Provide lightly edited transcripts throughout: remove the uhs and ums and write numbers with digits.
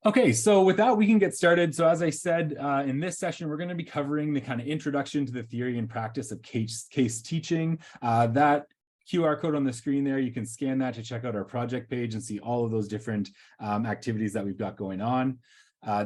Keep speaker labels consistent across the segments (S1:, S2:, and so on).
S1: Okay, so with that, we can get started. So as I said, in this session, we're going to be covering the kind of introduction to the theory and practice of case teaching. That QR code on the screen there, you can scan that to check out our project page and see all of those different activities that we've got going on.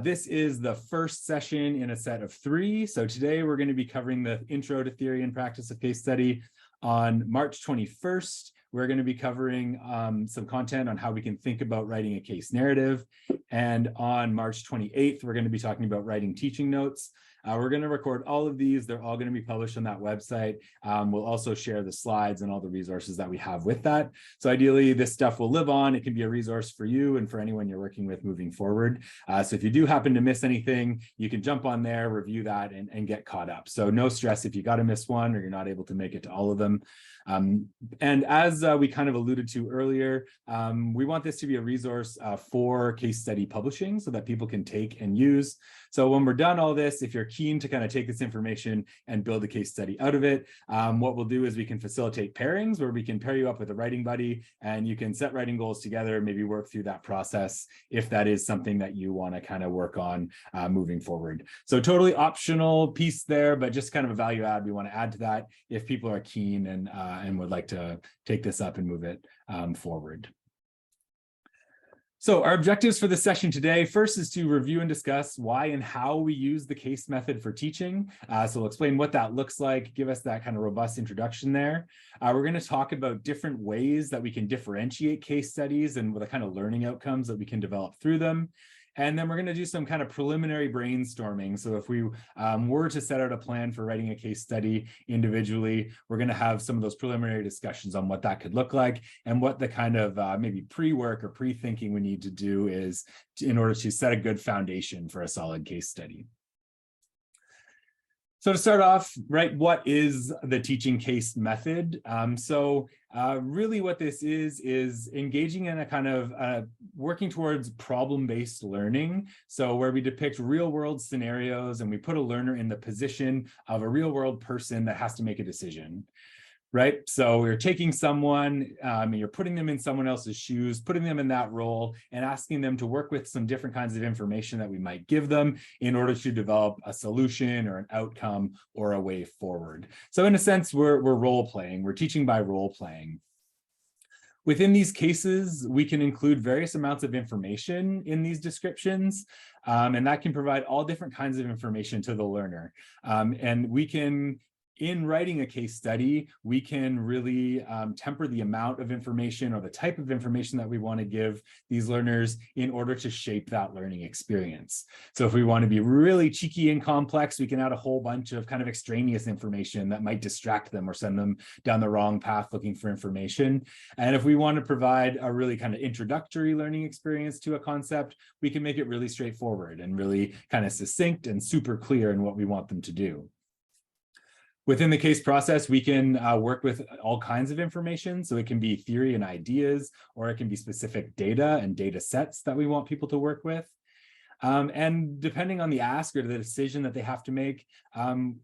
S1: This is the first session in a set of 3. So today we're going to be covering the intro to theory and practice of case study. On March 21st, we're going to be covering some content on how we can think about writing a case narrative. And on March 28th, we're going to be talking about writing teaching notes. We're going to record all of these. They're all going to be published on that website. We'll also share the slides and all the resources that we have with that. So ideally, this stuff will live on. It can be a resource for you and for anyone you're working with moving forward. So if you do happen to miss anything, you can jump on there, review that, and get caught up. So no stress if you got to miss one or you're not able to make it to all of them. And as we kind of alluded to earlier, we want this to be a resource for case study publishing so that people can take and use. So when we're done all this, if you're keen to kind of take this information and build a case study out of it, what we'll do is we can facilitate pairings where we can pair you up with a writing buddy and you can set writing goals together, maybe work through that process if that is something that you want to kind of work on moving forward. So totally optional piece there, but just kind of a value add we want to add to that if people are keen and would like to take this up and move it forward. So our objectives for this session today, first is to review and discuss why and how we use the case method for teaching. So we'll explain what that looks like, give us that kind of robust introduction there. We're going to talk about different ways that we can differentiate case studies and the kind of learning outcomes that we can develop through them. And then we're going to do some kind of preliminary brainstorming. So if we were to set out a plan for writing a case study individually, we're going to have some of those preliminary discussions on what that could look like and what the kind of maybe pre-work or pre-thinking we need to do is in order to set a good foundation for a solid case study. So to start off, right, what is the teaching case method? Really what this is engaging in a kind of working towards problem-based learning. So where we depict real-world scenarios and we put a learner in the position of a real-world person that has to make a decision. Right. So you're taking someone, and you're putting them in someone else's shoes, putting them in that role and asking them to work with some different kinds of information that we might give them in order to develop a solution or an outcome or a way forward. So in a sense, we're role playing, we're teaching by role playing. Within these cases, we can include various amounts of information in these descriptions, and that can provide all different kinds of information to the learner. And we can, in writing a case study, we can really temper the amount of information or the type of information that we want to give these learners in order to shape that learning experience. So if we want to be really cheeky and complex, we can add a whole bunch of kind of extraneous information that might distract them or send them down the wrong path looking for information. And if we want to provide a really kind of introductory learning experience to a concept, we can make it really straightforward and really kind of succinct and super clear in what we want them to do. Within the case process, we can work with all kinds of information. So it can be theory and ideas, or it can be specific data and data sets that we want people to work with. And depending on the ask or the decision that they have to make,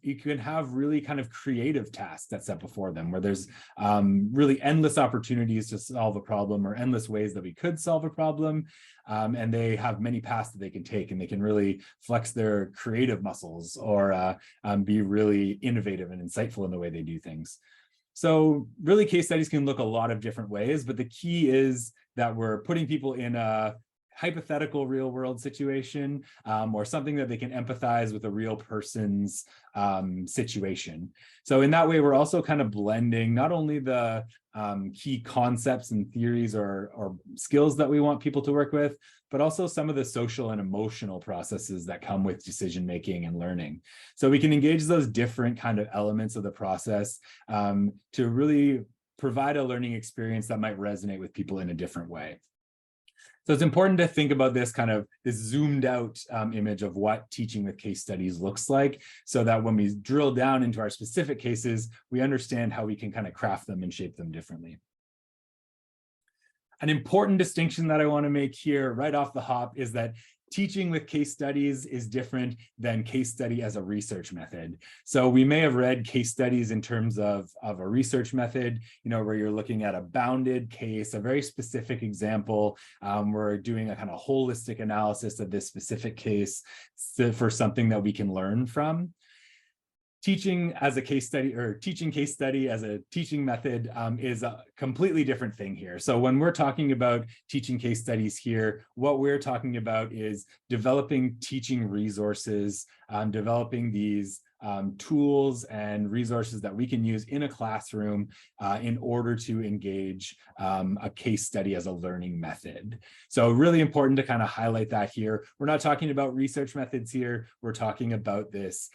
S1: you can have really kind of creative tasks that's set before them, where there's really endless opportunities to solve a problem or endless ways that we could solve a problem. And they have many paths that they can take, and they can really flex their creative muscles or be really innovative and insightful in the way they do things. So really, case studies can look a lot of different ways, but the key is that we're putting people in a hypothetical real world situation or something that they can empathize with a real person's situation. So in that way, we're also kind of blending not only the key concepts and theories or skills that we want people to work with, but also some of the social and emotional processes that come with decision making and learning. So we can engage those different kind of elements of the process to really provide a learning experience that might resonate with people in a different way. So it's important to think about this kind of this zoomed out image of what teaching with case studies looks like, so that when we drill down into our specific cases, we understand how we can kind of craft them and shape them differently. An important distinction that I want to make here right off the hop is that teaching with case studies is different than case study as a research method. So we may have read case studies in terms of a research method, where you're looking at a bounded case, a very specific example. We're doing a kind of holistic analysis of this specific case for something that we can learn from. Teaching as a case study, or teaching case study as a teaching method, is a completely different thing here. So when we're talking about teaching case studies here, what we're talking about is developing teaching resources, developing these tools and resources that we can use in a classroom in order to engage a case study as a learning method. So really important to kind of highlight that here. We're not talking about research methods here. We're talking about this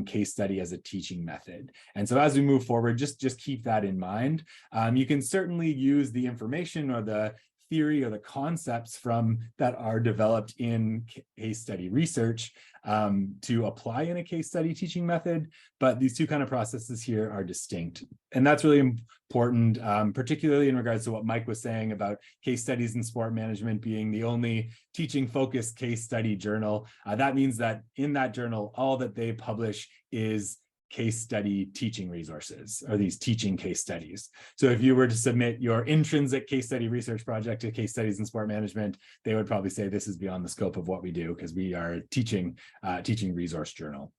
S1: case study as a teaching method. And so as we move forward, just keep that in mind. You can certainly use the information or the theory or the concepts that are developed in case study research to apply in a case study teaching method, but these two kind of processes here are distinct. And that's really important, particularly in regards to what Mike was saying about case studies in sport management being the only teaching focused case study journal. That means that in that journal, all that they publish is case study teaching resources, or these teaching case studies. So if you were to submit your intrinsic case study research project to case studies in sport management, they would probably say this is beyond the scope of what we do because we are a teaching resource journal.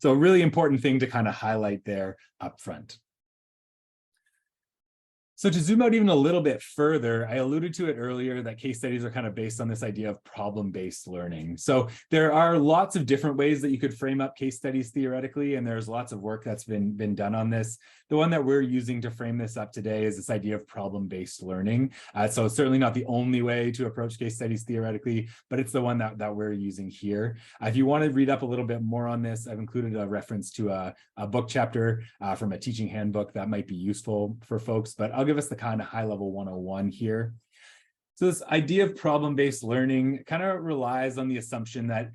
S1: So a really important thing to kind of highlight there up front. So to zoom out even a little bit further, I alluded to it earlier that case studies are kind of based on this idea of problem-based learning. So there are lots of different ways that you could frame up case studies theoretically, and there's lots of work that's been done on this. The one that we're using to frame this up today is this idea of problem-based learning. So it's certainly not the only way to approach case studies theoretically, but it's the one that we're using here. If you want to read up a little bit more on this, I've included a reference to a book chapter from a teaching handbook that might be useful for folks, but I'll give us the kind of high-level 101 here. So this idea of problem-based learning kind of relies on the assumption that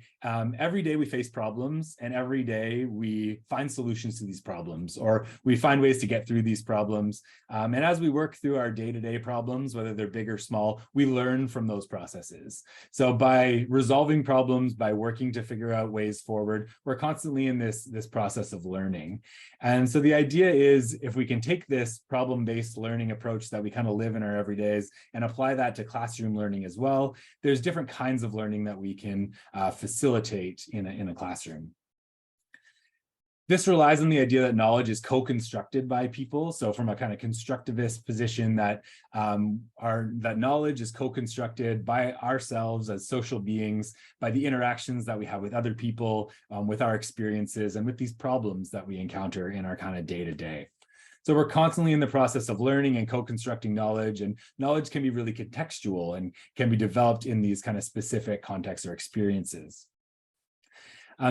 S1: every day we face problems, and every day we find solutions to these problems, or we find ways to get through these problems. And as we work through our day-to-day problems, whether they're big or small, we learn from those processes. So by resolving problems, by working to figure out ways forward, we're constantly in this process of learning. And so the idea is, if we can take this problem-based learning approach that we kind of live in our everydays and apply that to classroom learning as well, there's different kinds of learning that we can facilitate in a classroom. This relies on the idea that knowledge is co-constructed by people. So from a kind of constructivist position that knowledge is co-constructed by ourselves as social beings, by the interactions that we have with other people, with our experiences, and with these problems that we encounter in our kind of day-to-day. So we're constantly in the process of learning and co-constructing knowledge, and knowledge can be really contextual and can be developed in these kind of specific contexts or experiences.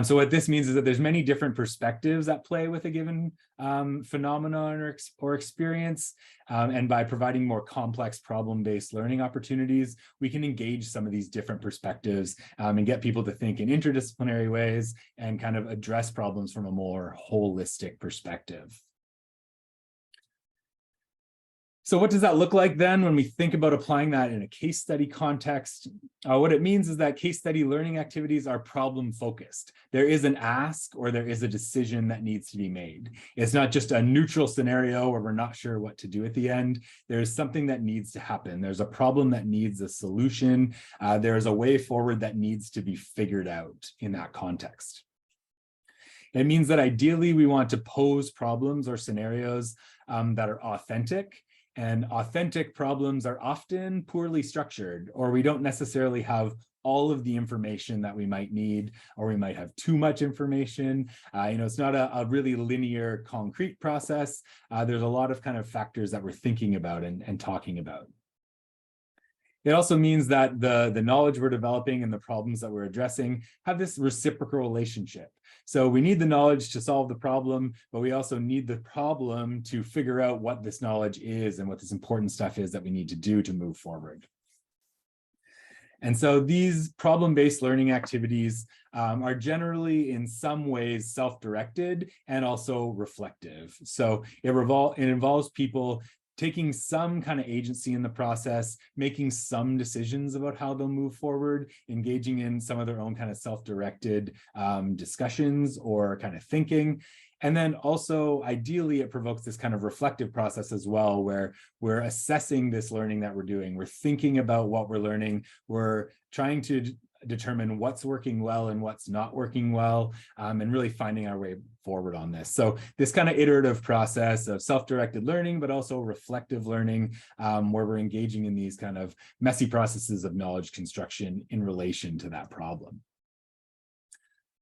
S1: So what this means is that there's many different perspectives at play with a given phenomenon or experience. And by providing more complex problem-based learning opportunities, we can engage some of these different perspectives and get people to think in interdisciplinary ways and kind of address problems from a more holistic perspective. So what does that look like then when we think about applying that in a case study context? What it means is that case study learning activities are problem focused. There is an ask or there is a decision that needs to be made. It's not just a neutral scenario where we're not sure what to do at the end. There's something that needs to happen. There's a problem that needs a solution. There's a way forward that needs to be figured out in that context. It means that ideally we want to pose problems or scenarios that are authentic. And authentic problems are often poorly structured, or we don't necessarily have all of the information that we might need, or we might have too much information. It's not a really linear, concrete process. There's a lot of kind of factors that we're thinking about and talking about. It also means that the knowledge we're developing and the problems that we're addressing have this reciprocal relationship. So we need the knowledge to solve the problem, but we also need the problem to figure out what this knowledge is and what this important stuff is that we need to do to move forward. And so these problem-based learning activities are generally in some ways self-directed and also reflective. So it involves people taking some kind of agency in the process, making some decisions about how they'll move forward, engaging in some of their own kind of self-directed discussions or kind of thinking. And then also, ideally, it provokes this kind of reflective process as well, where we're assessing this learning that we're doing. We're thinking about what we're learning. We're trying to determine what's working well and what's not working well, and really finding our way forward on this. So this kind of iterative process of self-directed learning, but also reflective learning, where we're engaging in these kind of messy processes of knowledge construction in relation to that problem.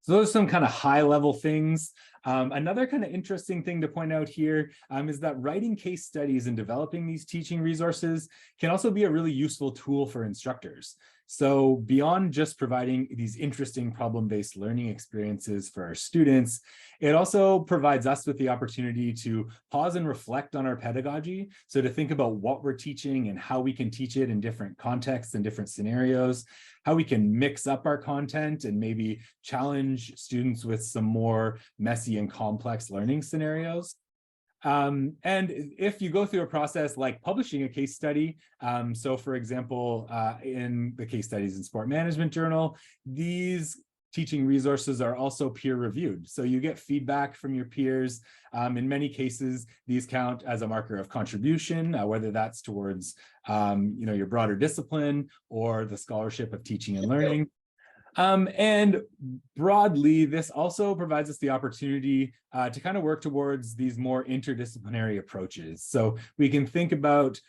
S1: So those are some kind of high-level things. Another kind of interesting thing to point out here is that writing case studies and developing these teaching resources can also be a really useful tool for instructors. So beyond just providing these interesting problem-based learning experiences for our students, it also provides us with the opportunity to pause and reflect on our pedagogy. So to think about what we're teaching and how we can teach it in different contexts and different scenarios, how we can mix up our content and maybe challenge students with some more messy and complex learning scenarios. And if you go through a process like publishing a case study, so for example, in the case studies in Sport Management Journal, these teaching resources are also peer reviewed. So you get feedback from your peers. In many cases, these count as a marker of contribution, whether that's towards your broader discipline or the scholarship of teaching and learning. And broadly, this also provides us the opportunity to kind of work towards these more interdisciplinary approaches. So we can think about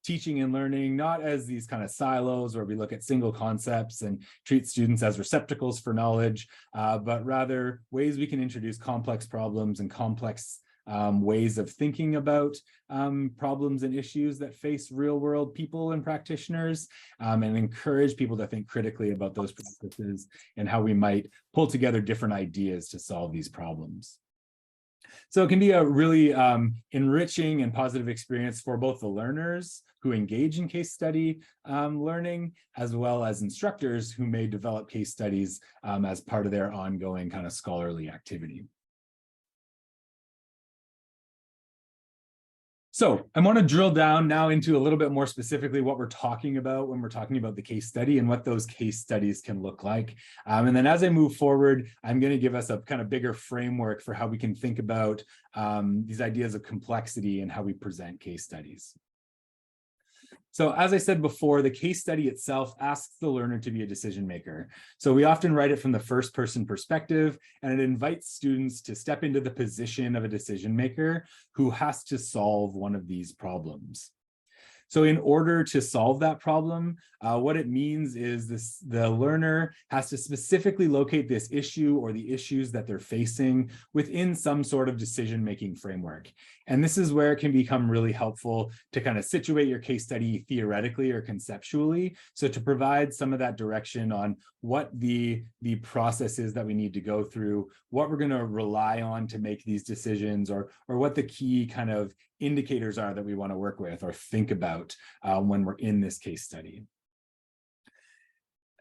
S1: teaching and learning not as these kind of silos where we look at single concepts and treat students as receptacles for knowledge, but rather ways we can introduce complex problems and complex ways of thinking about problems and issues that face real-world people and practitioners, and encourage people to think critically about those processes and how we might pull together different ideas to solve these problems. So it can be a really enriching and positive experience for both the learners who engage in case study learning, as well as instructors who may develop case studies as part of their ongoing kind of scholarly activity. So I want to drill down now into a little bit more specifically what we're talking about when we're talking about the case study and what those case studies can look like. And then as I move forward, I'm going to give us a kind of bigger framework for how we can think about these ideas of complexity and how we present case studies. So as I said before, the case study itself asks the learner to be a decision maker. So we often write it from the first person perspective, and it invites students to step into the position of a decision maker who has to solve one of these problems. So in order to solve that problem, what it means is the learner has to specifically locate this issue or the issues that they're facing within some sort of decision-making framework. And this is where it can become really helpful to kind of situate your case study theoretically or conceptually. So to provide some of that direction on what the process is that we need to go through, what we're going to rely on to make these decisions, or what the key kind of indicators are that we want to work with or think about when we're in this case study.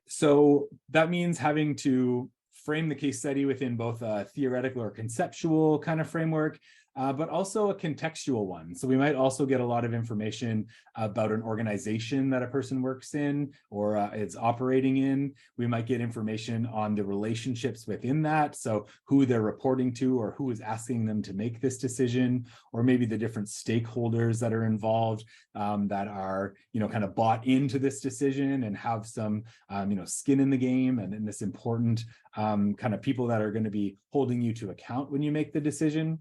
S1: So that means having to frame the case study within both a theoretical or conceptual kind of framework, but also a contextual one. So we might also get a lot of information about an organization that a person works in or is operating in. We might get information on the relationships within that. So who they're reporting to or who is asking them to make this decision, or maybe the different stakeholders that are involved that are, kind of bought into this decision and have some, skin in the game and in this important kind of people that are going to be holding you to account when you make the decision.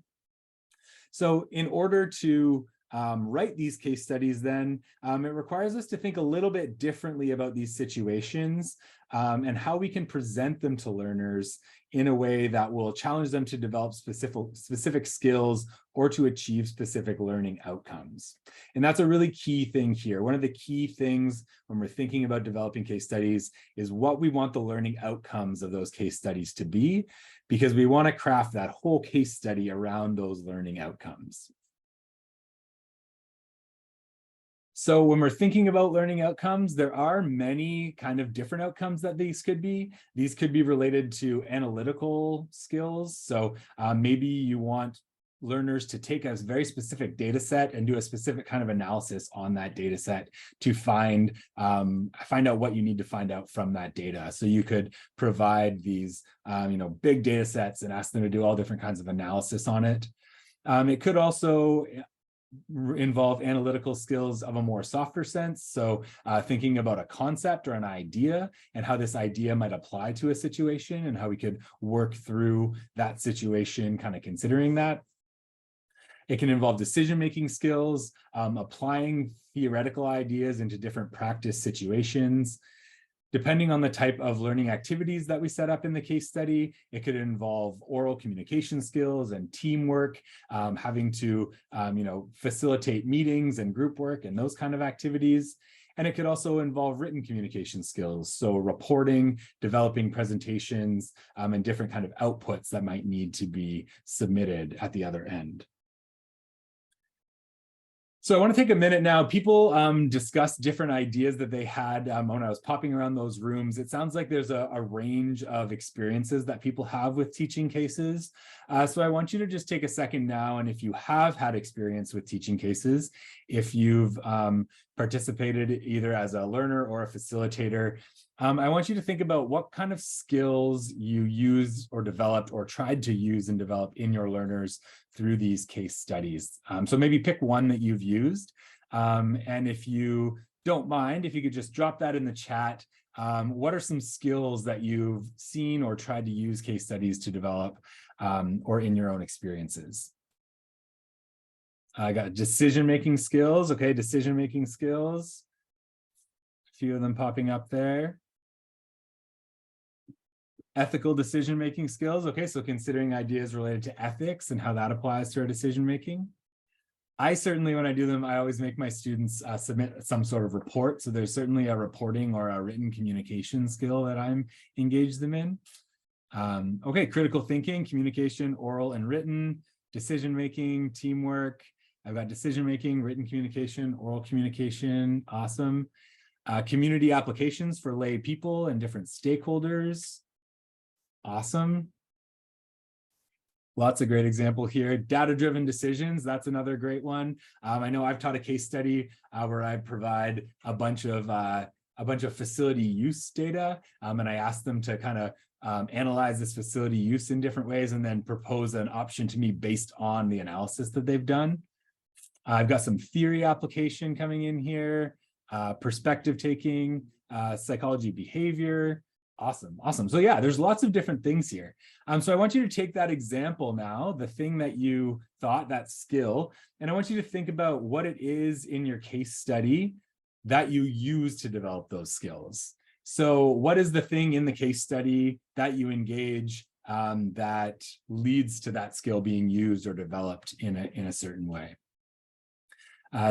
S1: So in order to write these case studies, then it requires us to think a little bit differently about these situations and how we can present them to learners in a way that will challenge them to develop specific skills or to achieve specific learning outcomes. And that's a really key thing here. One of the key things when we're thinking about developing case studies is what we want the learning outcomes of those case studies to be, because we want to craft that whole case study around those learning outcomes. So when we're thinking about learning outcomes, there are many kind of different outcomes that these could be. These could be related to analytical skills. So maybe you want learners to take a very specific data set and do a specific kind of analysis on that data set to find out what you need to find out from that data. So you could provide these big data sets and ask them to do all different kinds of analysis on it. It could also involve analytical skills of a more softer sense. So thinking about a concept or an idea and how this idea might apply to a situation and how we could work through that situation, kind of considering that. It can involve decision-making skills, applying theoretical ideas into different practice situations. Depending on the type of learning activities that we set up in the case study, it could involve oral communication skills and teamwork, having to facilitate meetings and group work and those kind of activities. And it could also involve written communication skills, so reporting, developing presentations, and different kind of outputs that might need to be submitted at the other end. So I want to take a minute now. People discussed different ideas that they had when I was popping around those rooms. It sounds like there's a range of experiences that people have with teaching cases. So I want you to just take a second now, and if you have had experience with teaching cases, if you've participated either as a learner or a facilitator, I want you to think about what kind of skills you used or developed or tried to use and develop in your learners through these case studies. So maybe pick one that you've used. And if you don't mind, if you could just drop that in the chat, what are some skills that you've seen or tried to use case studies to develop or in your own experiences? I got decision-making skills. Okay, decision-making skills. A few of them popping up there. Ethical decision-making skills. Okay, so considering ideas related to ethics and how that applies to our decision-making. I certainly, when I do them, I always make my students submit some sort of report. So there's certainly a reporting or a written communication skill that I'm engaged them in. Okay, critical thinking, communication, oral and written, decision-making, teamwork. I've got decision-making, written communication, oral communication. Awesome. Community applications for lay people and different stakeholders. Awesome. Lots of great example here. Data-driven decisions, that's another great one. I know I've taught a case study where I provide a bunch of facility use data, and I ask them to kind of analyze this facility use in different ways and then propose an option to me based on the analysis that they've done. I've got some theory application coming in here, perspective taking, psychology behavior. Awesome, awesome. So yeah, there's lots of different things here. So I want you to take that example now, the thing that you thought, that skill, and I want you to think about what it is in your case study that you use to develop those skills. So what is the thing in the case study that you engage that leads to that skill being used or developed in a certain way?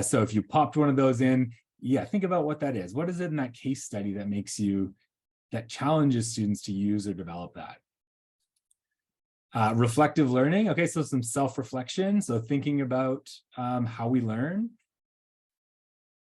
S1: So if you popped one of those in, yeah, think about what that is. What is it in that case study that that challenges students to use or develop that? Reflective learning. Okay, so some self-reflection. So thinking about how we learn.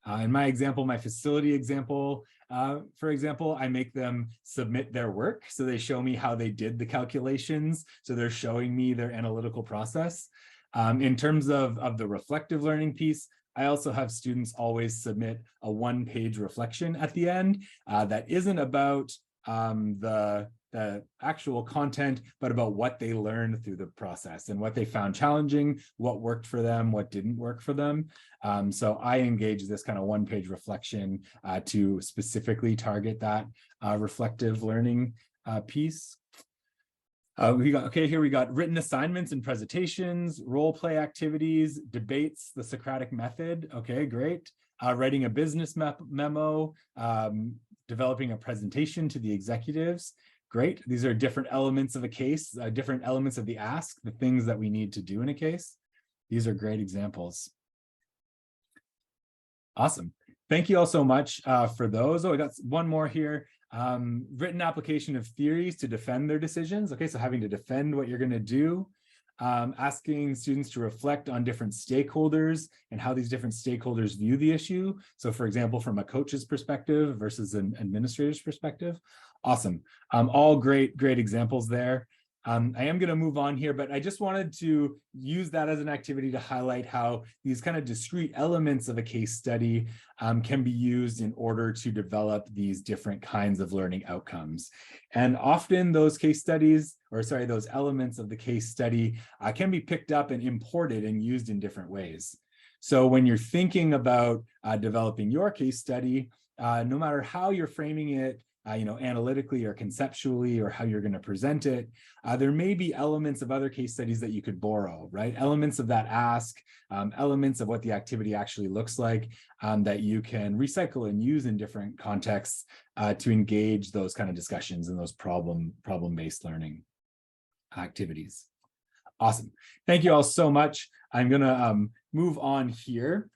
S1: In my example, my facility example, for example, I make them submit their work. So they show me how they did the calculations. So they're showing me their analytical process. In terms of the reflective learning piece, I also have students always submit a one-page reflection at the end that isn't about the actual content, but about what they learned through the process and what they found challenging, what worked for them, what didn't work for them. So I engage this kind of one-page reflection to specifically target that reflective learning piece. We got written assignments and presentations, role play activities, debates, the Socratic method. Okay, great. Writing a business memo, developing a presentation to the executives. Great. These are different elements of a case, different elements of the ask, the things that we need to do in a case. These are great examples. Awesome. Thank you all so much for those. Oh, I got one more here. Written application of theories to defend their decisions. Okay, so having to defend what you're going to do. Asking students to reflect on different stakeholders and how these different stakeholders view the issue. So for example, from a coach's perspective versus an administrator's perspective. Awesome. All great examples there. I am going to move on here, but I just wanted to use that as an activity to highlight how these kind of discrete elements of a case study can be used in order to develop these different kinds of learning outcomes. And often those case studies, or sorry, those elements of the case study can be picked up and imported and used in different ways. So when you're thinking about developing your case study, no matter how you're framing it, analytically or conceptually, or how you're going to present it, there may be elements of other case studies that you could borrow, right? Elements of that ask, elements of what the activity actually looks like that you can recycle and use in different contexts to engage those kind of discussions and those problem-based learning activities. Awesome. Thank you all so much. I'm going to move on here.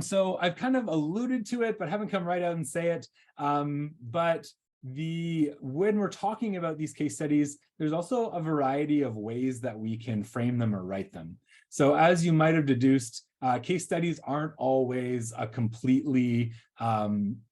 S1: So I've kind of alluded to it, but haven't come right out and say it. But when we're talking about these case studies, there's also a variety of ways that we can frame them or write them. So as you might have deduced, case studies aren't always a completely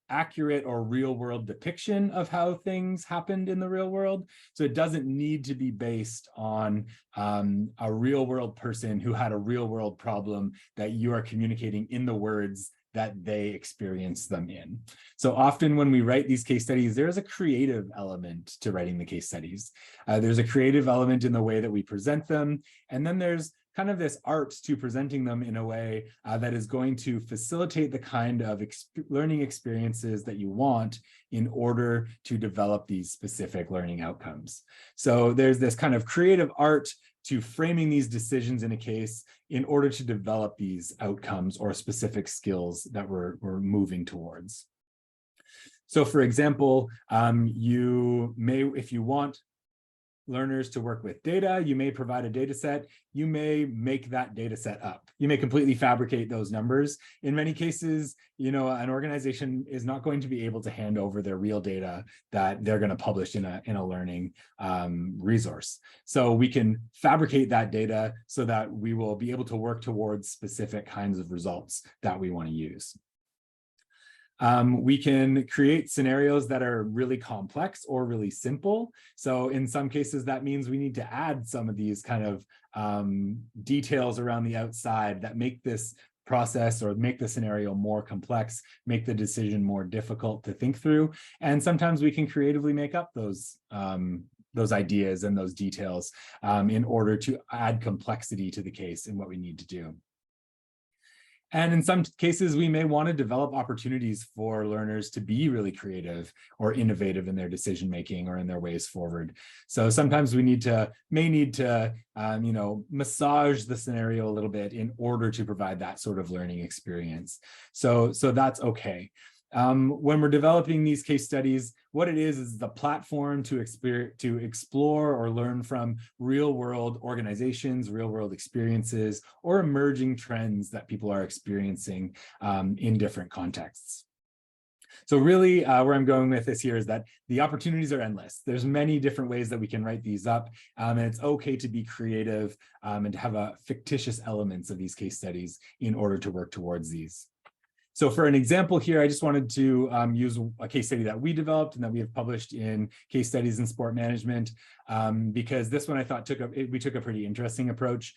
S1: accurate or real-world depiction of how things happened in the real world. So it doesn't need to be based on a real-world person who had a real-world problem that you are communicating in the words that they experience them in. So often when we write these case studies, there's a creative element to writing the case studies. There's a creative element in the way that we present them. And then there's kind of this art to presenting them in a way that is going to facilitate the kind of learning experiences that you want in order to develop these specific learning outcomes. So there's this kind of creative art to framing these decisions in a case in order to develop these outcomes or specific skills that we're moving towards. So for example, you may, if you want learners to work with data, you may provide a data set, you may make that data set up. You may completely fabricate those numbers. In many cases, an organization is not going to be able to hand over their real data that they're going to publish in a learning resource. So we can fabricate that data so that we will be able to work towards specific kinds of results that we want to use. We can create scenarios that are really complex or really simple. So in some cases, that means we need to add some of these kind of details around the outside that make this process or make the scenario more complex, make the decision more difficult to think through. And sometimes we can creatively make up those ideas and those details in order to add complexity to the case and what we need to do. And in some cases, we may want to develop opportunities for learners to be really creative or innovative in their decision-making or in their ways forward. So sometimes we may need to massage the scenario a little bit in order to provide that sort of learning experience. So that's okay. When we're developing these case studies, what it is the platform to explore or learn from real-world organizations, real-world experiences, or emerging trends that people are experiencing in different contexts. So really, where I'm going with this here is that the opportunities are endless. There's many different ways that we can write these up, and it's okay to be creative and to have fictitious elements of these case studies in order to work towards these. So for an example here, I just wanted to use a case study that we developed and that we have published in Case Studies in Sport Management, because this one I thought we took a pretty interesting approach.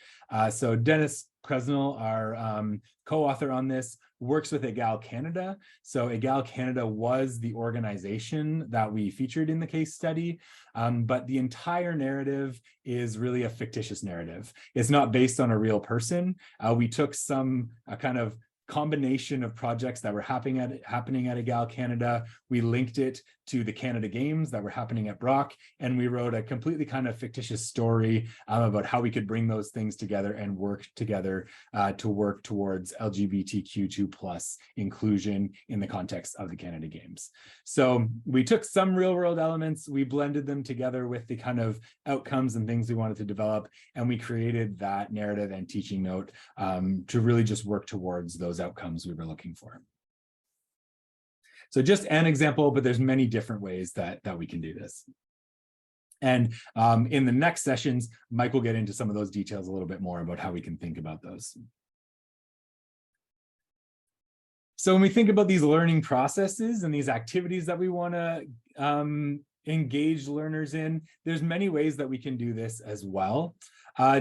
S1: So Dennis Kresnel, our co-author on this, works with EGAL Canada. So EGAL Canada was the organization that we featured in the case study, but the entire narrative is really a fictitious narrative. It's not based on a real person. We took some kind of combination of projects that were happening at EGAL Canada. We linked it to the Canada Games that were happening at Brock, and we wrote a completely kind of fictitious story about how we could bring those things together and work together to work towards LGBTQ2+ inclusion in the context of the Canada Games. So we took some real-world elements, we blended them together with the kind of outcomes and things we wanted to develop, and we created that narrative and teaching note to really just work towards those outcomes we were looking for. So just an example, but there's many different ways that we can do this. And in the next sessions, Mike will get into some of those details a little bit more about how we can think about those. So when we think about these learning processes and these activities that we want to engage learners in. There's many ways that we can do this as well.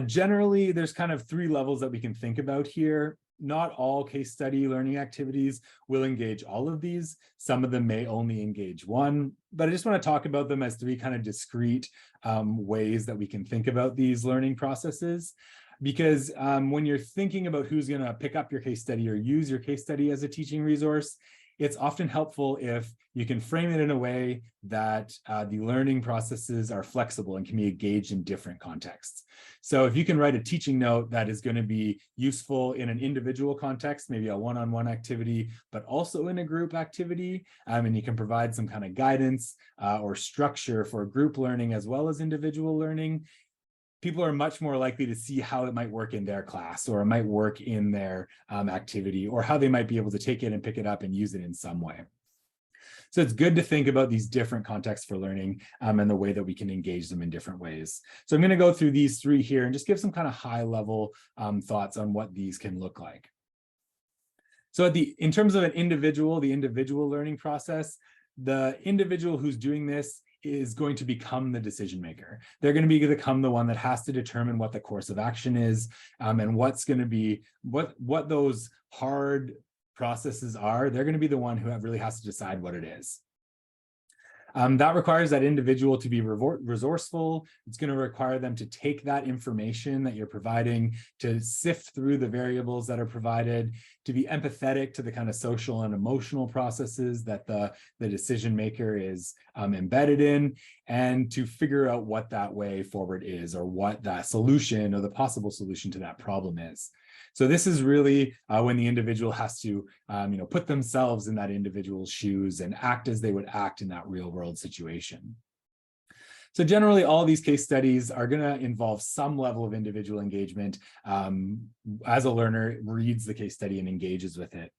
S1: Generally, there's kind of 3 levels that we can think about here. Not all case study learning activities will engage all of these. Some of them may only engage one, but I just want to talk about them as 3 kind of discrete ways that we can think about these learning processes. Because when you're thinking about who's going to pick up your case study or use your case study as a teaching resource, it's often helpful if you can frame it in a way that the learning processes are flexible and can be engaged in different contexts. So if you can write a teaching note that is going to be useful in an individual context, maybe a one-on-one activity, but also in a group activity, and you can provide some kind of guidance or structure for group learning as well as individual learning, people are much more likely to see how it might work in their class, or it might work in their activity, or how they might be able to take it and pick it up and use it in some way. So it's good to think about these different contexts for learning and the way that we can engage them in different ways. So I'm going to go through these 3 here and just give some kind of high level thoughts on what these can look like. So in terms of the individual learning process, the individual who's doing this is going to become the decision maker. They're going to become the one that has to determine what the course of action is, and what's going to be what those hard processes are. They're going to be the one who really has to decide what it is. That requires that individual to be resourceful. It's going to require them to take that information that you're providing, to sift through the variables that are provided, to be empathetic to the kind of social and emotional processes that the decision maker is embedded in, and to figure out what that way forward is, or what that solution or the possible solution to that problem is. So this is really when the individual has to put themselves in that individual's shoes and act as they would act in that real world situation. So generally, all these case studies are going to involve some level of individual engagement as a learner reads the case study and engages with it.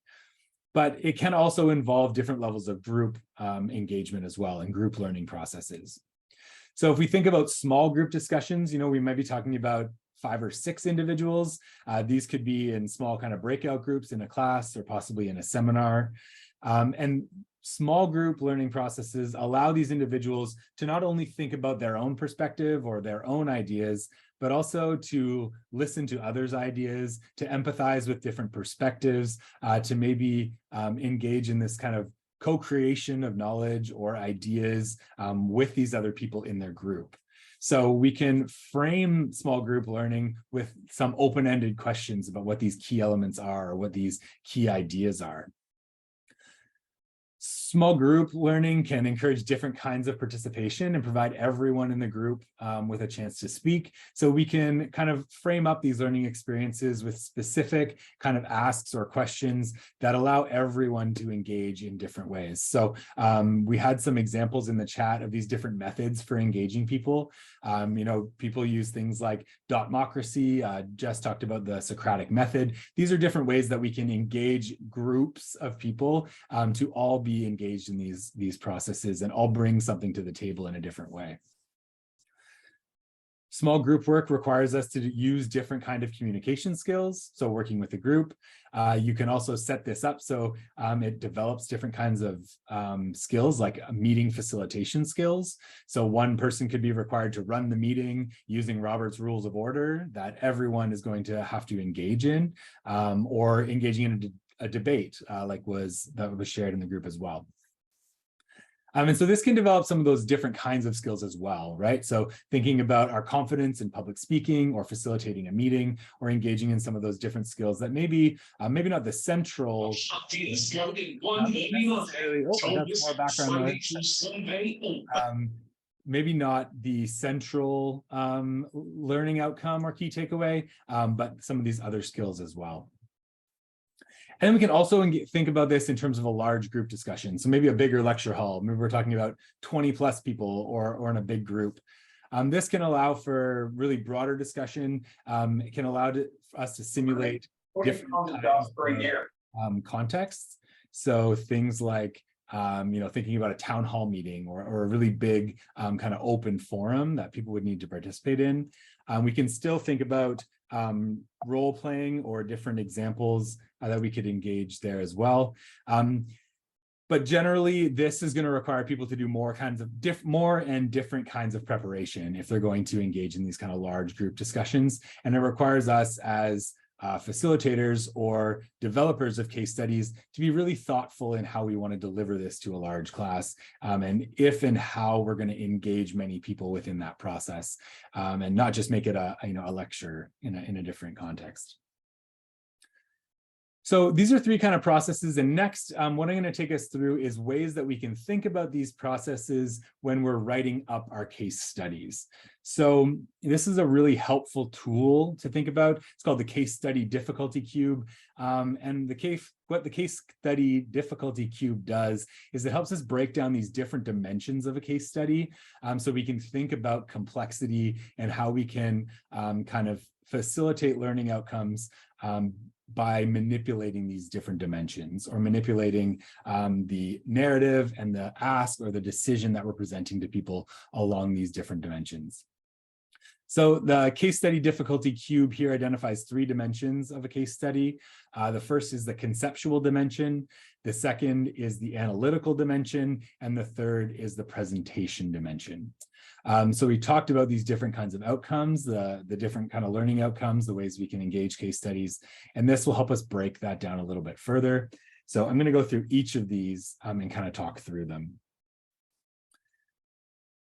S1: But it can also involve different levels of group engagement as well, and group learning processes. So if we think about small group discussions, we might be talking about 5 or 6 individuals. These could be in small kind of breakout groups in a class, or possibly in a seminar. And small group learning processes allow these individuals to not only think about their own perspective or their own ideas, but also to listen to others' ideas, to empathize with different perspectives, to maybe engage in this kind of co-creation of knowledge or ideas with these other people in their group. So we can frame small group learning with some open-ended questions about what these key elements are, or what these key ideas are. Small group learning can encourage different kinds of participation and provide everyone in the group with a chance to speak. So we can kind of frame up these learning experiences with specific kind of asks or questions that allow everyone to engage in different ways. So we had some examples in the chat of these different methods for engaging people. People use things like dotmocracy. Jess talked about the Socratic method. These are different ways that we can engage groups of people to all be engaged in these processes and all bring something to the table in a different way. Small group work requires us to use different kind of communication skills. So working with a group, you can also set this up so it develops different kinds of skills, like meeting facilitation skills. So one person could be required to run the meeting using Robert's Rules of Order that everyone is going to have to engage in, or engaging in a debate that was shared in the group as well. And so this can develop some of those different kinds of skills as well, right? So thinking about our confidence in public speaking, or facilitating a meeting, or engaging in some of those different skills that maybe not the central. Maybe not the central learning outcome or key takeaway, but some of these other skills as well. And we can also think about this in terms of a large group discussion. So maybe a bigger lecture hall. Maybe we're talking about 20 plus people, or in a big group. This can allow for really broader discussion. It can allow us to simulate different contexts. So things like thinking about a town hall meeting, or a really big kind of open forum that people would need to participate in. We can still think about role playing or different examples that we could engage there as well. But generally, this is going to require people to do more and different kinds of preparation if they're going to engage in these kind of large group discussions. And it requires us as facilitators or developers of case studies to be really thoughtful in how we want to deliver this to a large class, and if and how we're going to engage many people within that process, and not just make it a lecture in a different context. So these are three kind of processes. And next, what I'm going to take us through is ways that we can think about these processes when we're writing up our case studies. So this is a really helpful tool to think about. It's called the Case Study Difficulty Cube. And what the Case Study Difficulty Cube does is it helps us break down these different dimensions of a case study, so we can think about complexity and how we can kind of facilitate learning outcomes by manipulating these different dimensions, or manipulating the narrative and the ask or the decision that we're presenting to people along these different dimensions. So the case study difficulty cube here identifies three dimensions of a case study. The first is the conceptual dimension, the second is the analytical dimension, and the third is the presentation dimension. So we talked about these different kinds of outcomes, the different kind of learning outcomes, the ways we can engage case studies, and this will help us break that down a little bit further. So I'm going to go through each of these and kind of talk through them.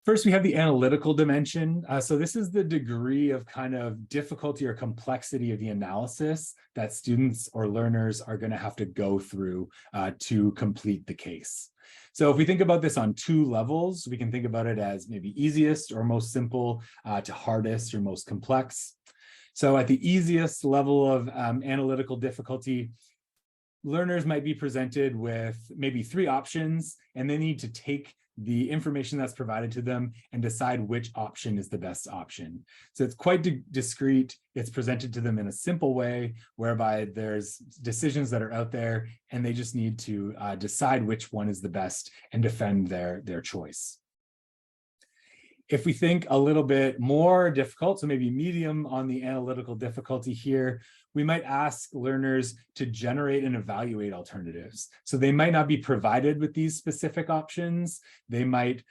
S1: First, we have the analytical dimension. So this is the degree of kind of difficulty or complexity of the analysis that students or learners are going to have to go through to complete the case. So if we think about this on two levels, we can think about it as maybe easiest or most simple to hardest or most complex. So at the easiest level of analytical difficulty, learners might be presented with maybe three options, and they need to take the information that's provided to them and decide which option is the best option. So it's quite discrete. It's presented to them in a simple way, whereby there's decisions that are out there and they just need to decide which one is the best and defend their choice. If we think a little bit more difficult, so maybe medium on the analytical difficulty here, we might ask learners to generate and evaluate alternatives. So they might not be provided with these specific options. They might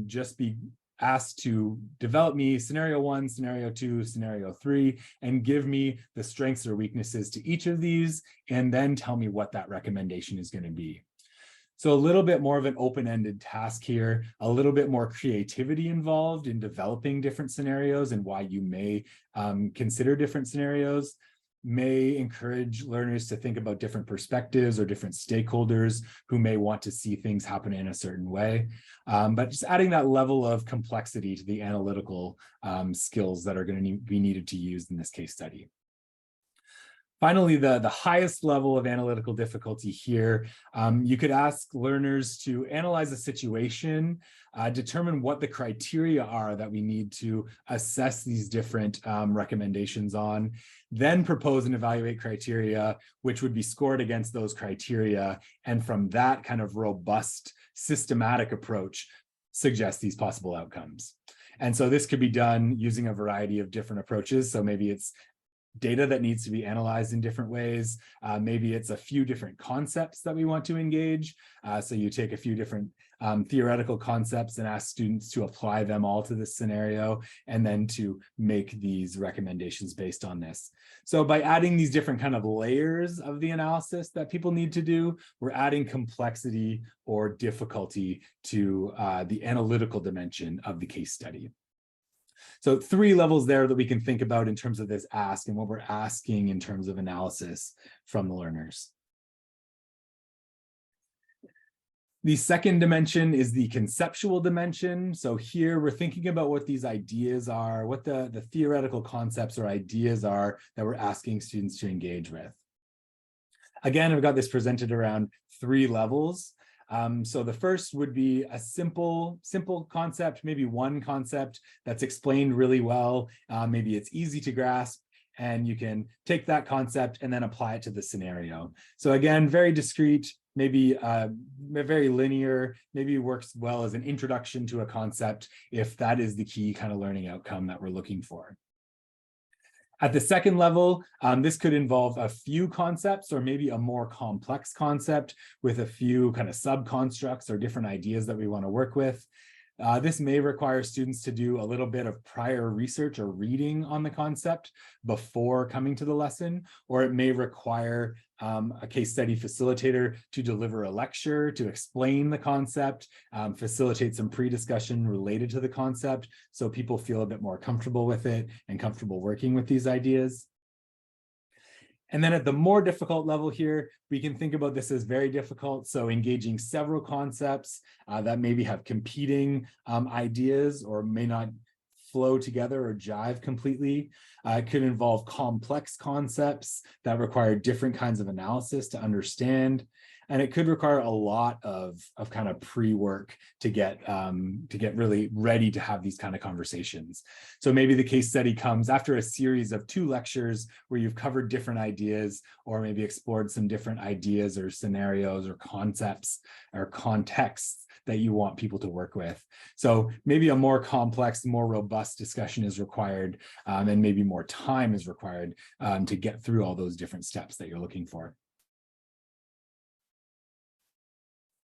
S1: just be asked to develop me scenario 1, scenario 2, scenario 3, and give me the strengths or weaknesses to each of these, and then tell me what that recommendation is going to be. So a little bit more of an open-ended task here, a little bit more creativity involved in developing different scenarios and why you may consider different scenarios, may encourage learners to think about different perspectives or different stakeholders who may want to see things happen in a certain way. But just adding that level of complexity to the analytical skills that are going to be needed to use in this case study. Finally, the highest level of analytical difficulty here, you could ask learners to analyze a situation, determine what the criteria are that we need to assess these different recommendations on, then propose and evaluate criteria, which would be scored against those criteria. And from that kind of robust, systematic approach, suggest these possible outcomes. And so this could be done using a variety of different approaches. So maybe it's data that needs to be analyzed in different ways. Maybe it's a few different concepts that we want to engage. So you take a few different theoretical concepts and ask students to apply them all to this scenario, and then to make these recommendations based on this. So by adding these different kind of layers of the analysis that people need to do, we're adding complexity or difficulty to the analytical dimension of the case study. So three levels there that we can think about in terms of this ask and what we're asking in terms of analysis from the learners. The second dimension is the conceptual dimension. So here we're thinking about what these ideas are, what the theoretical concepts or ideas are that we're asking students to engage with. Again, I've got this presented around three levels. So the first would be a simple concept, maybe one concept that's explained really well. Maybe it's easy to grasp, and you can take that concept and then apply it to the scenario. So again, very discrete, maybe very linear, maybe works well as an introduction to a concept if that is the key kind of learning outcome that we're looking for. At the second level, this could involve a few concepts or maybe a more complex concept with a few kind of sub-constructs or different ideas that we want to work with. This may require students to do a little bit of prior research or reading on the concept before coming to the lesson, or it may require a case study facilitator to deliver a lecture to explain the concept, facilitate some pre-discussion related to the concept so people feel a bit more comfortable with it and comfortable working with these ideas. And then at the more difficult level here, we can think about this as very difficult. So engaging several concepts that maybe have competing ideas or may not flow together or jive completely. It could involve complex concepts that require different kinds of analysis to understand. And it could require a lot of kind of pre-work to get really ready to have these kind of conversations. So maybe the case study comes after a series of 2 lectures where you've covered different ideas or maybe explored some different ideas or scenarios or concepts or contexts that you want people to work with. So maybe a more complex, more robust discussion is required, and maybe more time is required to get through all those different steps that you're looking for.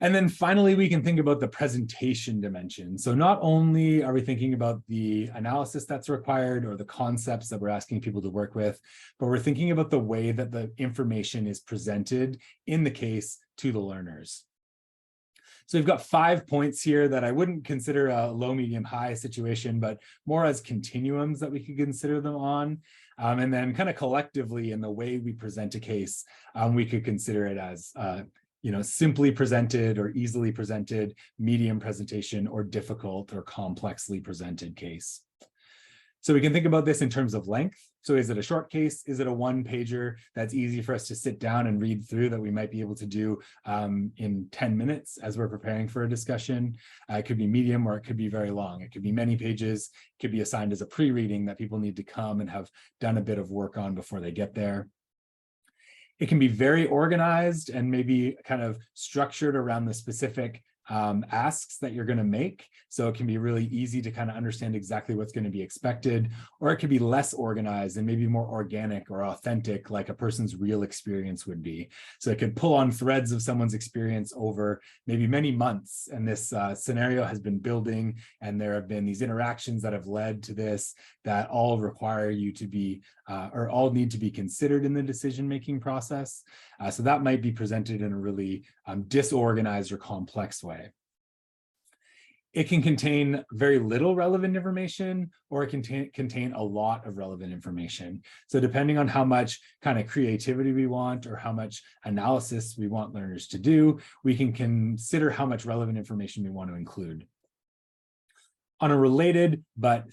S1: And then finally, we can think about the presentation dimension. So not only are we thinking about the analysis that's required or the concepts that we're asking people to work with, but we're thinking about the way that the information is presented in the case to the learners. So we've got 5 points here that I wouldn't consider a low, medium, high situation, but more as continuums that we could consider them on. And then kind of collectively in the way we present a case, we could consider it as simply presented or easily presented, medium presentation, or difficult or complexly presented case. So we can think about this in terms of length. So is it a short case? Is it a 1-pager that's easy for us to sit down and read through that we might be able to do in 10 minutes as we're preparing for a discussion? It could be medium or it could be very long. It could be many pages. It could be assigned as a pre-reading that people need to come and have done a bit of work on before they get there. It can be very organized and maybe kind of structured around the specific asks that you're going to make. So it can be really easy to kind of understand exactly what's going to be expected, or it could be less organized and maybe more organic or authentic, like a person's real experience would be. So it could pull on threads of someone's experience over maybe many months. And this scenario has been building, and there have been these interactions that have led to this that all require you to be, or all need to be considered in the decision-making process. So that might be presented in a really disorganized or complex way. It can contain very little relevant information, or it can contain a lot of relevant information. So depending on how much kind of creativity we want or how much analysis we want learners to do, we can consider how much relevant information we want to include. On a related but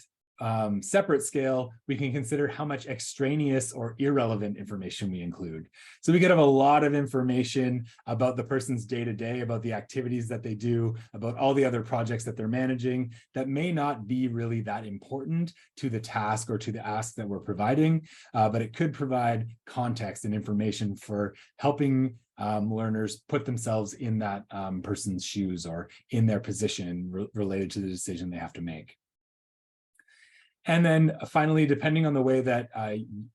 S1: separate scale, we can consider how much extraneous or irrelevant information we include. So we could have a lot of information about the person's day-to-day, about the activities that they do, about all the other projects that they're managing that may not be really that important to the task or to the ask that we're providing, but it could provide context and information for helping learners put themselves in that person's shoes or in their position related to the decision they have to make. And then finally, depending on the way that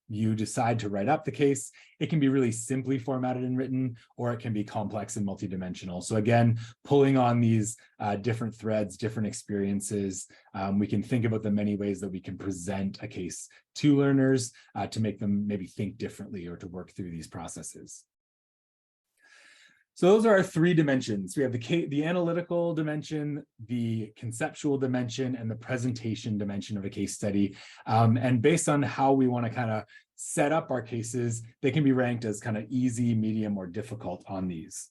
S1: you decide to write up the case, it can be really simply formatted and written, or it can be complex and multidimensional. So again, pulling on these different threads, different experiences, we can think about the many ways that we can present a case to learners to make them maybe think differently or to work through these processes. So those are our 3 dimensions. We have the analytical dimension, the conceptual dimension, and the presentation dimension of a case study. And based on how we want to kind of set up our cases, they can be ranked as kind of easy, medium, or difficult on these.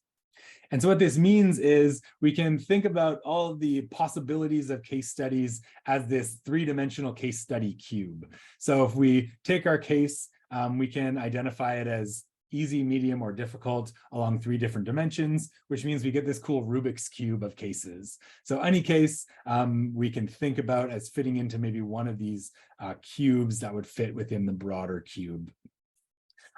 S1: And so what this means is we can think about all of the possibilities of case studies as this 3-dimensional case study cube. So if we take our case, we can identify it as easy, medium, or difficult along 3 different dimensions, which means we get this cool Rubik's Cube of cases. So any case we can think about as fitting into maybe one of these cubes that would fit within the broader cube.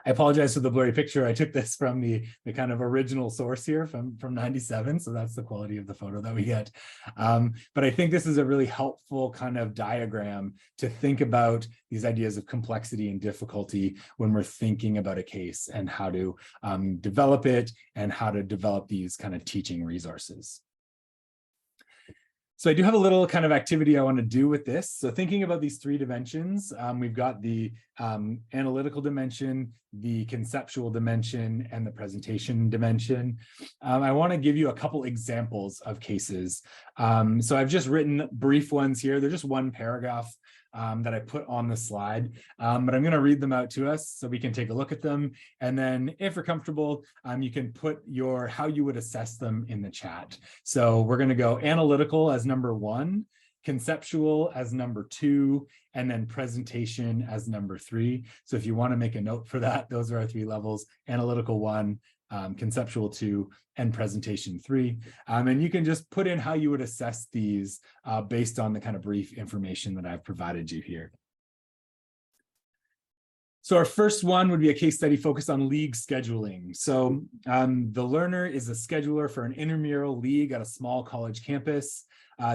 S1: I apologize for the blurry picture. I took this from the kind of original source here from 97. So that's the quality of the photo that we get. But I think this is a really helpful kind of diagram to think about these ideas of complexity and difficulty when we're thinking about a case and how to develop it and how to develop these kind of teaching resources. So I do have a little kind of activity I want to do with this. So thinking about these three dimensions, we've got the analytical dimension, the conceptual dimension, and the presentation dimension. I want to give you a couple examples of cases. So I've just written brief ones here. They're just one paragraph that I put on the slide, but I'm going to read them out to us so we can take a look at them. And then if you're comfortable, you can put how you would assess them in the chat. So we're going to go analytical as number 1, conceptual as number 2, and then presentation as number 3. So if you want to make a note for that, those are our 3 levels: analytical 1, conceptual 2, and presentation 3. And you can just put in how you would assess these based on the kind of brief information that I've provided you here. So our first one would be a case study focused on league scheduling. So the learner is a scheduler for an intramural league at a small college campus.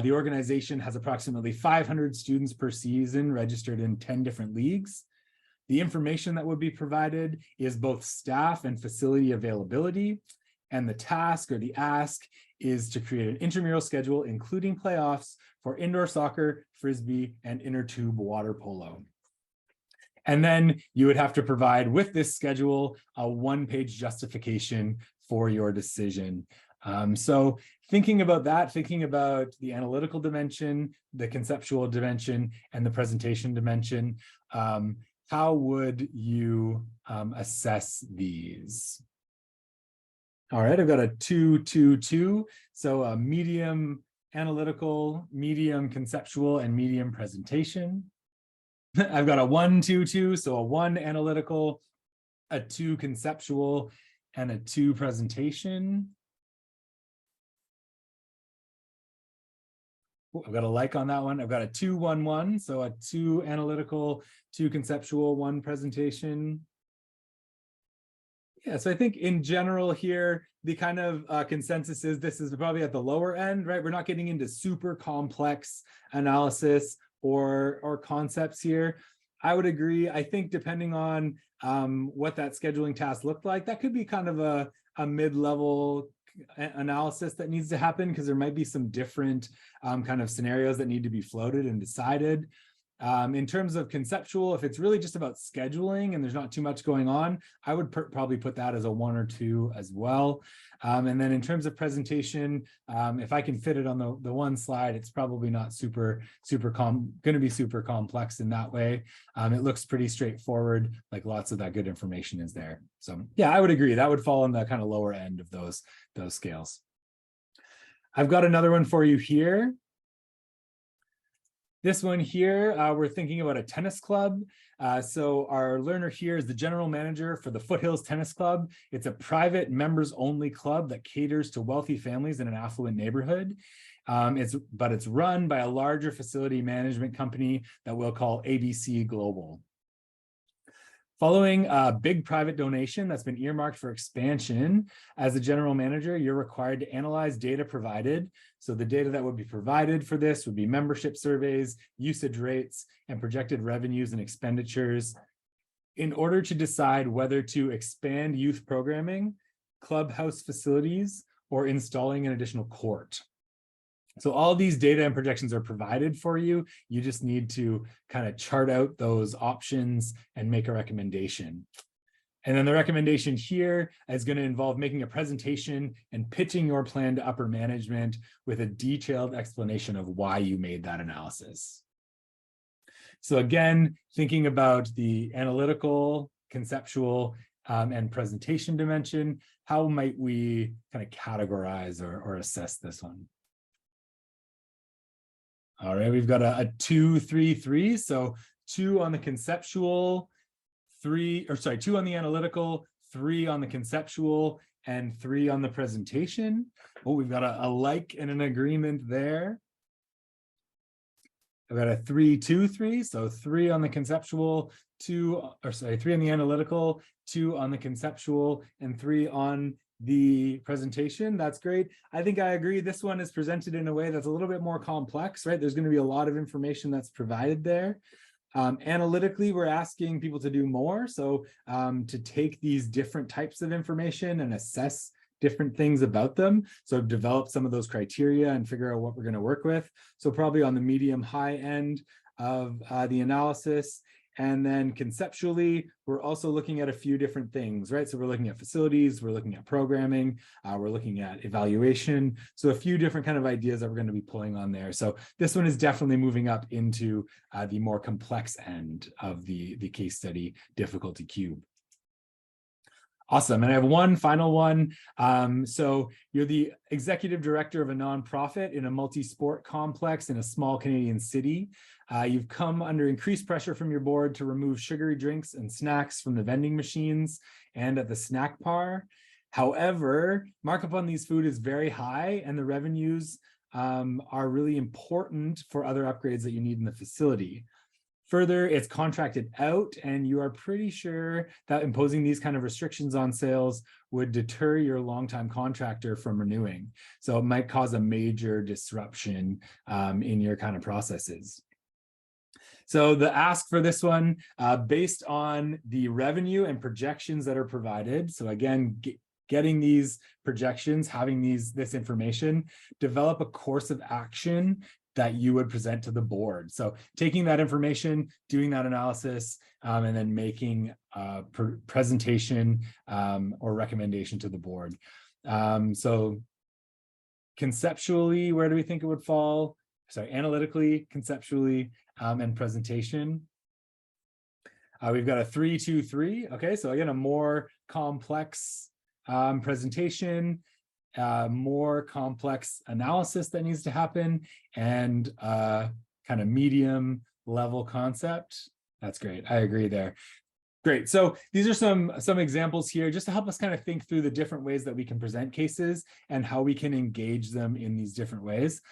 S1: The organization has approximately 500 students per season registered in 10 different leagues. The information that would be provided is both staff and facility availability. And the task or the ask is to create an intramural schedule, including playoffs for indoor soccer, frisbee, and inner tube water polo. And then you would have to provide with this schedule a 1-page justification for your decision. So thinking about that, thinking about the analytical dimension, the conceptual dimension, and the presentation dimension, how would you assess these? All right, I've got a 2-2-2. So a medium analytical, medium conceptual, and medium presentation. I've got a 1-2-2, so a 1 analytical, a 2 conceptual, and a 2 presentation. Ooh, I've got a like on that one. I've got a 2-1-1, so a 2 analytical, 2 conceptual, 1 presentation. Yeah, so I think in general here, the kind of consensus is this is probably at the lower end, right? We're not getting into super complex analysis or concepts here. I would agree. I think depending on what that scheduling task looked like, that could be kind of a mid-level analysis that needs to happen, because there might be some different kind of scenarios that need to be floated and decided. In terms of conceptual, if it's really just about scheduling and there's not too much going on, I would probably put that as a 1 or 2 as well. And then in terms of presentation, if I can fit it on the one slide, it's probably not going to be super complex in that way. It looks pretty straightforward, like lots of that good information is there. So yeah, I would agree. That would fall on the kind of lower end of those scales. I've got another one for you here. This one here, we're thinking about a tennis club. So our learner here is the general manager for the Foothills Tennis Club. It's a private members-only club that caters to wealthy families in an affluent neighborhood. But it's run by a larger facility management company that we'll call ABC Global. Following a big private donation that's been earmarked for expansion, as a general manager, you're required to analyze data provided. So the data that would be provided for this would be membership surveys, usage rates, and projected revenues and expenditures in order to decide whether to expand youth programming, clubhouse facilities, or installing an additional court. So all these data and projections are provided for you. You just need to kind of chart out those options and make a recommendation. And then the recommendation here is going to involve making a presentation and pitching your plan to upper management with a detailed explanation of why you made that analysis. So again, thinking about the analytical, conceptual, and presentation dimension, how might we kind of categorize or assess this one? All right, we've got a 2-3-3. So 2 on the conceptual, 2 on the analytical, 3 on the conceptual, and 3 on the presentation. Oh, we've got a like and an agreement there. I've got a 3, 2, 3. So 3 on the conceptual, 3 on the analytical, 2 on the conceptual, and 3 on the presentation. That's great. I think I agree. This one is presented in a way that's a little bit more complex, right? There's going to be a lot of information that's provided there. Analytically, we're asking people to do more. So to take these different types of information and assess different things about them. So develop some of those criteria and figure out what we're going to work with. So probably on the medium high end of the analysis. And then conceptually, we're also looking at a few different things, right? So we're looking at facilities, we're looking at programming, we're looking at evaluation. So a few different kind of ideas that we're going to be pulling on there. So this one is definitely moving up into the more complex end of the case study difficulty cube. Awesome. And I have one final one. So you're the executive director of a nonprofit in a multi-sport complex in a small Canadian city. You've come under increased pressure from your board to remove sugary drinks and snacks from the vending machines and at the snack bar. However, markup on these food is very high, and the revenues are really important for other upgrades that you need in the facility. Further, it's contracted out, and you are pretty sure that imposing these kind of restrictions on sales would deter your longtime contractor from renewing. So it might cause a major disruption in your kind of processes. So the ask for this one, based on the revenue and projections that are provided. So again, getting these projections, having this information, develop a course of action that you would present to the board. So taking that information, doing that analysis, and then making a presentation or recommendation to the board. So conceptually, where do we think it would fall? Sorry, analytically, conceptually, and presentation. We've got a 3, 2, 3. Okay, so again, a more complex presentation, more complex analysis that needs to happen, and kind of medium level concept. That's great. I agree there. Great. So these are some examples here just to help us kind of think through the different ways that we can present cases and how we can engage them in these different ways.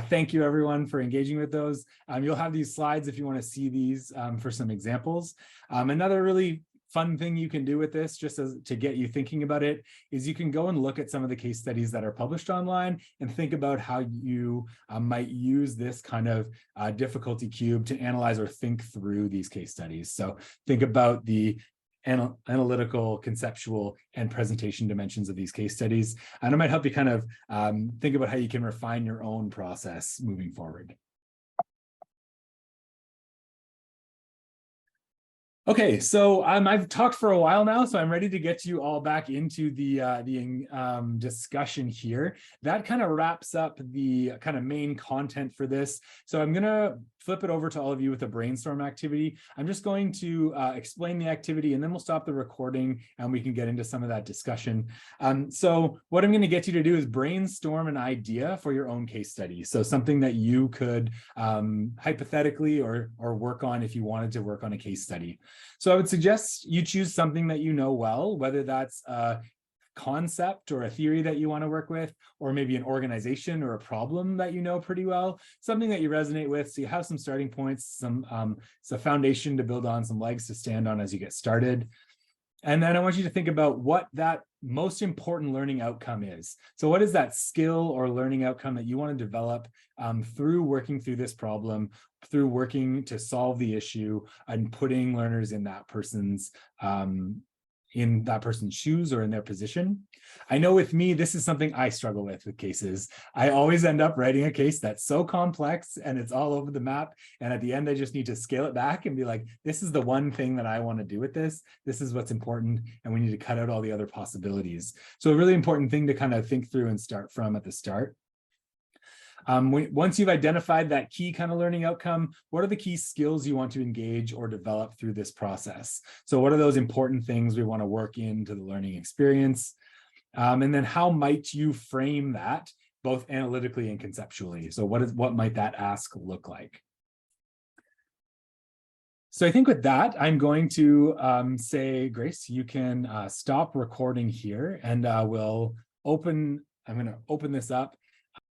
S1: Thank you, everyone, for engaging with those. You'll have these slides if you want to see these for some examples. Another really fun thing you can do with this, just to get you thinking about it, is you can go and look at some of the case studies that are published online and think about how you might use this kind of difficulty cube to analyze or think through these case studies. So think about the analytical, conceptual, and presentation dimensions of these case studies. And it might help you kind of think about how you can refine your own process moving forward. Okay, so I've talked for a while now, so I'm ready to get you all back into the discussion here. That kind of wraps up the kind of main content for this. So I'm going to flip it over to all of you with a brainstorm activity. I'm just going to explain the activity, and then we'll stop the recording and we can get into some of that discussion. So what I'm going to get you to do is brainstorm an idea for your own case study. So something that you could hypothetically or work on if you wanted to work on a case study. So I would suggest you choose something that you know well, whether that's a concept or a theory that you want to work with, or maybe an organization or a problem that you know pretty well, something that you resonate with, so you have some starting points, some foundation to build on, some legs to stand on as you get started. And then I want you to think about what that most important learning outcome is. So what is that skill or learning outcome that you want to develop through working through this problem, through working to solve the issue and putting learners in that person's shoes or in their position. I know with me, this is something I struggle with cases. I always end up writing a case that's so complex and it's all over the map. And at the end, I just need to scale it back and be like, this is the one thing that I want to do with this. This is what's important. And we need to cut out all the other possibilities. So a really important thing to kind of think through and start from at the start. Once you've identified that key kind of learning outcome, what are the key skills you want to engage or develop through this process? So what are those important things we want to work into the learning experience? And then how might you frame that both analytically and conceptually? So what might that ask look like? So I think with that, I'm going to say, Grace, you can stop recording here, and I'm going to open this up.